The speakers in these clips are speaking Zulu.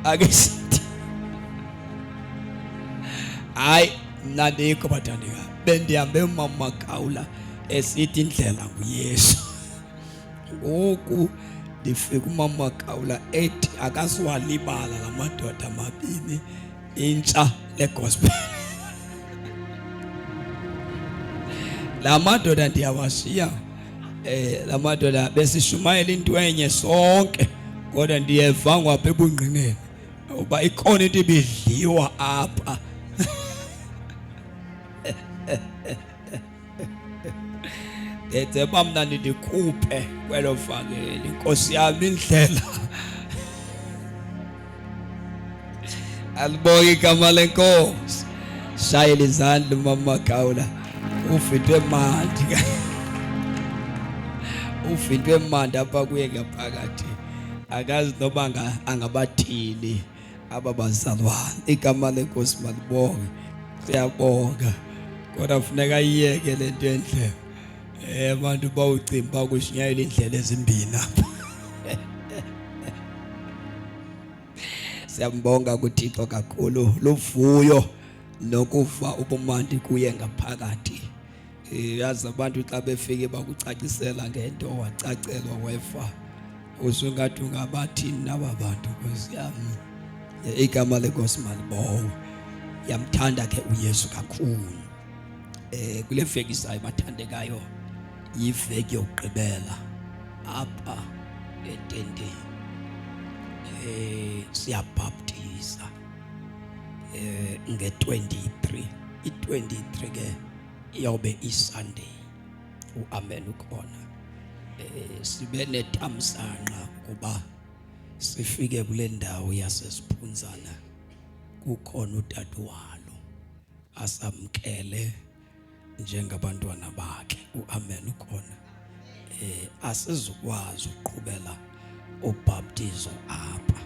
ake sithi hayi nadikho bathandeka bendihambe uMama Magawula esithi indlela nguYesu. Ngoku ndifika uMama Magawula ethi akasiwalibala la madoda amabini intsha legospel. La madoda ndiyawashiya la madoda besishumayela into enye sonke kodwa ndiyeva ngapha ebungqineni uba ikhona into ibidliwa apha. Ethe bamna ndikhuphe kwelo vangeli inkosi yami indlela. Alibonge igama lenkosi. Shayela izandla uMama Magawula. Ufitwe mandi. Ufitwe mandi apha kuye ngaphakathi. Akazi noba angabathini aba bazalwane. Igama lenkosi malibonge. Siyabonga. Kodwa funeka iyeke lento endle. Abantu bawucimba kushinyayela indlela ezimbini apha. Siyambonga kuThixo kakhulu luvuyo nokuva ubumandi kuye ngaphakathi. Yazi abantu xa befike bakucacisela ngento wacacelwa wefa usungathi ungabathini naba bantu Nkosi yami. Igama lenkosi malibonge. Yamthanda ke uYesu kakhulu. Kule veki isayo bathandekayo yiveki yokugqibela apha etendeni. Siyabhaptiza nge-23 i-23 ke iyobe iSunday. Amen ukhona. Sibe nethamsanqa kuba sifike kule ndawo yasesiphunzana kukhona udadewalo asamkele njengabantwana bakhe. Amen ukhona. Asizukwazi uqhubela ubhaptizo apha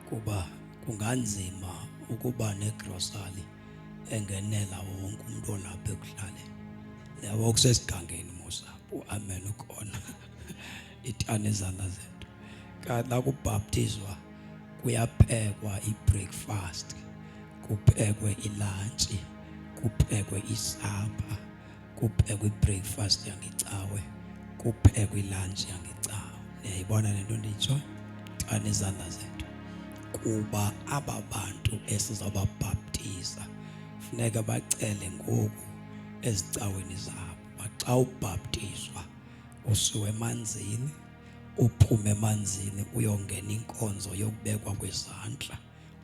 kuba kunganzima ukuba negrocery engenela wonke umuntu olapha ekuhlaleni. Yabo kusesigangeni mosapho. Amen ukhona. Ithane izandla zethu. Kanti la kubhaptizwa kuyaphekwa ibreakfast, kuphekwe ilunch, kuphekwe isapha, kuphekwe ibreakfast yangecawe, kuphekwe ilunch yangecawe. Niyayibona lento ndiyitsho? Thane izandla zethu. Kuba aba bantu esizababhaptiza funeka bacele ngoku ezicaweni zabo. Xa ubhaptizwa usuwe emanzini, uphume emanzini uyongena inkonzo yokubekwa kwezandla.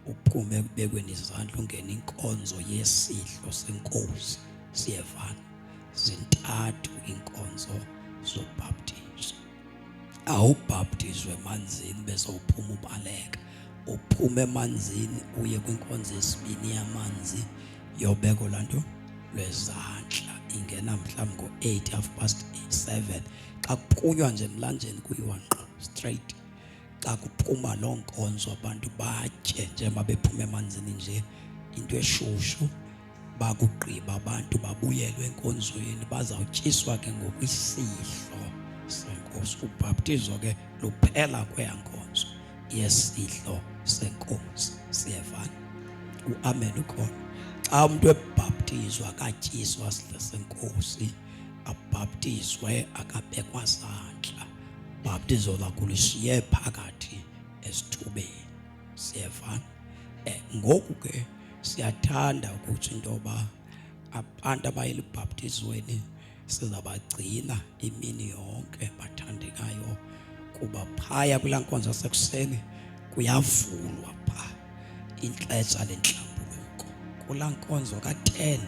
Uphume ekubekweni izandla ungena inkonzo yesidlo senkosi. Siyevana zintathu inkonzo zobhaptizo. Awubhaptizwe emanzini bese uphuma ubaleka. Uphume emanzini uye kwinkonzo yesibini yamanzi yobeko lanto lwezandla. Ingena mhlawumbe ngo-8 7. Xa kuqunywa nje emlanjeni kuyiwanqa straight. Xa kuphuma loo nkonzo abantu batye njengoba bephuma emanzini nje into eshushu. Bakugqiba abantu babuyelwe enkonzweni bazawutyiswa ke ngokwisidlo senkosi. Ubhaptizo ke luphela kweyankonzo yesidlo senkosi. Siyevana? Amen ukhona. Xa umuntu ebhaptizwa akatyiswa isidlo senkosi, abhaptizwe akabekwa zandla. Bhaptizo lakho lishiye phakathi esithubeni. Siyevana? Ngoku ke siyathanda ukuthi into yoba abantu abayelibhaptizweni sizabagcina imini yonke bathandekayo kuba phaya kulaa nkonzo yasekuseni kuyavulwa pha ixesha lenhlambuluko. Kulaa nkonzo ka-10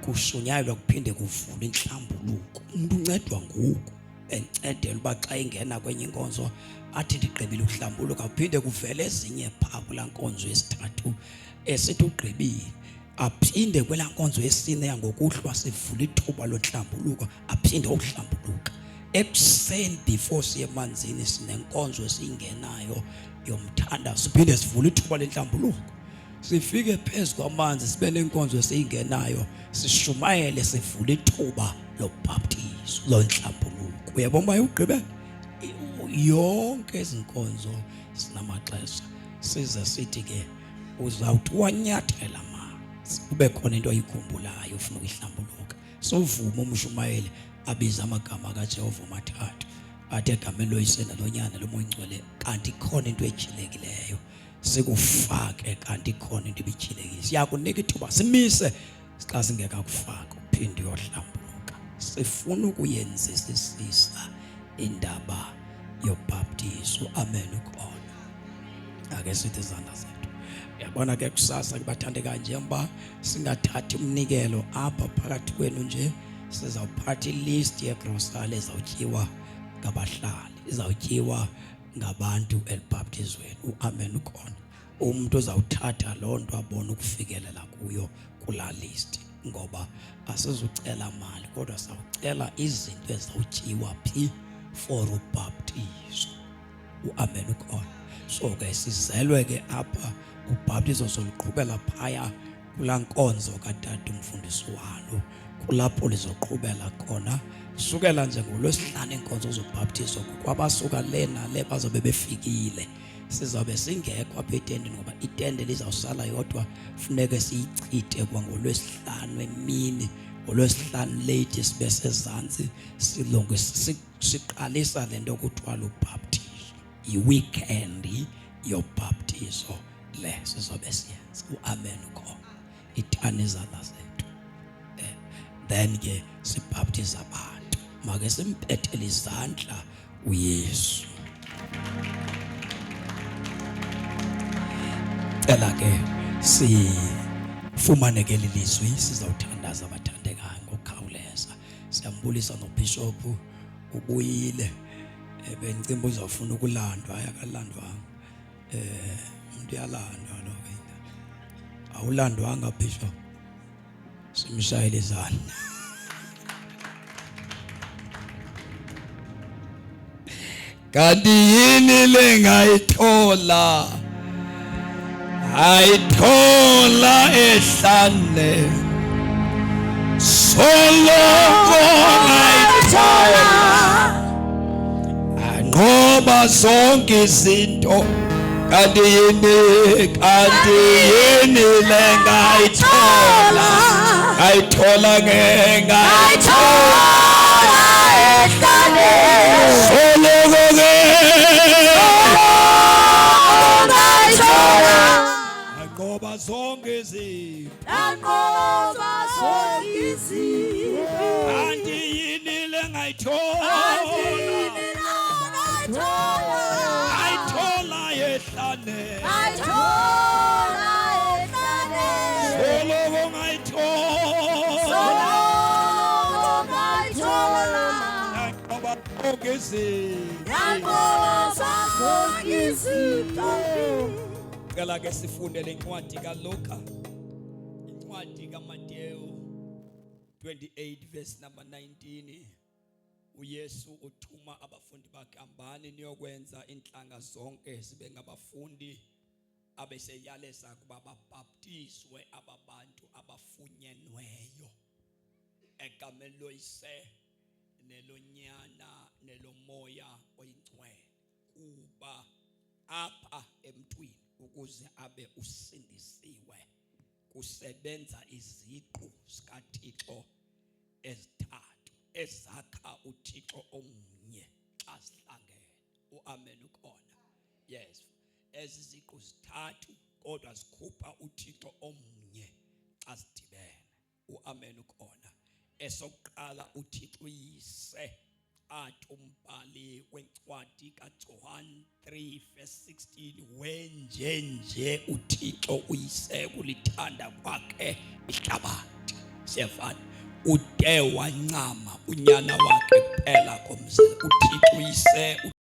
kushunyayelwa kuphinde kuvulwe inhlambuluko. Umuntu uncedwa ngoku encedela uba xa ingena kwenye inkonzo athi ndigqibile ukuhlambuluka kuphinde kuvele ezinye phaa kulaa nkonzo yesithathu esithi ugqibile. Aphinde kwelaa nkonzo yesine yangokuhlwa sivula ithuba lohlambuluko aphinde uhlambuluka. Ekuseni before siye emanzini sinenkonzo esiyingenayo yomthandazo siphinde sivule ithuba lenhlambuluko. Sifike phezu kwamanzi sibe nenkonzo esiyingenayo sishumayele sivule ithuba lobhaptizo lonhlambuluko. Uyabona uba ugqibela yonke izinkonzo sinamaxesha. size sithi ke uzawuthi wanyathela kube khona into ayikhumbulayo ufuna ukuyihlambuluka. Sovuma uMshumayeli abiza amagama kaJehova mathathu, athi egameni loYise loNyana loMoya Oyingcwele, kanti khona into ejilekileyo sikufake, kanti khona into ebityhilekile. Siyakunika ithuba simise xa singekakufaka uphinde uyohlambuluka. Sifuna ukuyenzisisa indaba yobhaptizo. Amen ukona. Ake sithi izandla zethu. Yabona ke kusasa kubathandekayo, njengoba singathathi umnikelo apha phakathi kwenu nje, sizawuphatha ilist yegrosali ezawutyiwa ngabahlali, izawutyiwa ngabantu elibhaptizweni. Amen ukona. Umuntu uzawuthatha loo nto abone ukufikelela kuyo kulaa list, ngoba asizucela mali kodwa sawucela izinto ezawutyiwa phi for ubhaptizo. Amen ukona. So ke sizelwe ke apha ubhaptizo soluqhubela phaya kulaa nkonzo katata umfundisi walo, kulapho lizoqhubela khona sukela nje ngoLwesihlanu inkonzo zobhaptizo. Kwabasuka le nale bazobe befikile, sizawube singekho apha etendeni ngoba itende lizawusala yodwa, funeke siyichithe kwangoLwesihlanu emini. ngoLwesihlanu late sibe sezantsi siqalisa le nto kuthiwa lubhaptizo, yi-weekend yobhaptizo le sizobe siyenza. Amen ukho. Ithani izandla zethu, then ke sibhaptiza abantu. Make simpethele izandla uYesu. Cela ke sifumane ke lelizwi, sizawuthandaza abathandekayo ngokukhawuleza. Siyambulisa noBishop ubuyile, bencimba uzawufuna ukulandwa, ayakalandwanga. Umuntu uyalandwa lo ke, awulandwanga Bishop, simshayele izandla. Kanti yini lengayithola, ayithola ehlane, soloko ayithola, anqoba zonke izinto. Kanti yini lengayithola, ayithola ngengayithola ehlane, soloko anqoba zonke izinto, kanti yini lengayithola, ayithola ehlane, soloko ngayithola, anqoba zonke izinto. Ngala ke sifunde le ncwadi kaLuka, incwadi kaMateyu 28 verse number 19. uYesu uthuma abafundi bakhe, hambani niyokwenza inhlanga zonke zibe ngabafundi, abeseyaleza kuba babhaptizwe ababantu abafunyenweyo egameni loYise neloNyana neloMoya Oyingcwele, kuba apha emntwini ukuze abe usindisiwe kusebenza iziqu zikaThixo ezithathu ezakha uThixo omnye xa sihlangene. Amen ukona. Yes, ezi ziqu zithathu kodwa zikhupha uThixo omnye xa sidibene. Amen ukona. Esokuqala uThixo uYise, athi umbhali wencwadi kaJohn 3 verse 16, wenjenje uThixo uYise kulithanda kwakhe ihlabathi. Siyafana, ude wancama unyana wakhe kuphela komzimba. uThixo uYise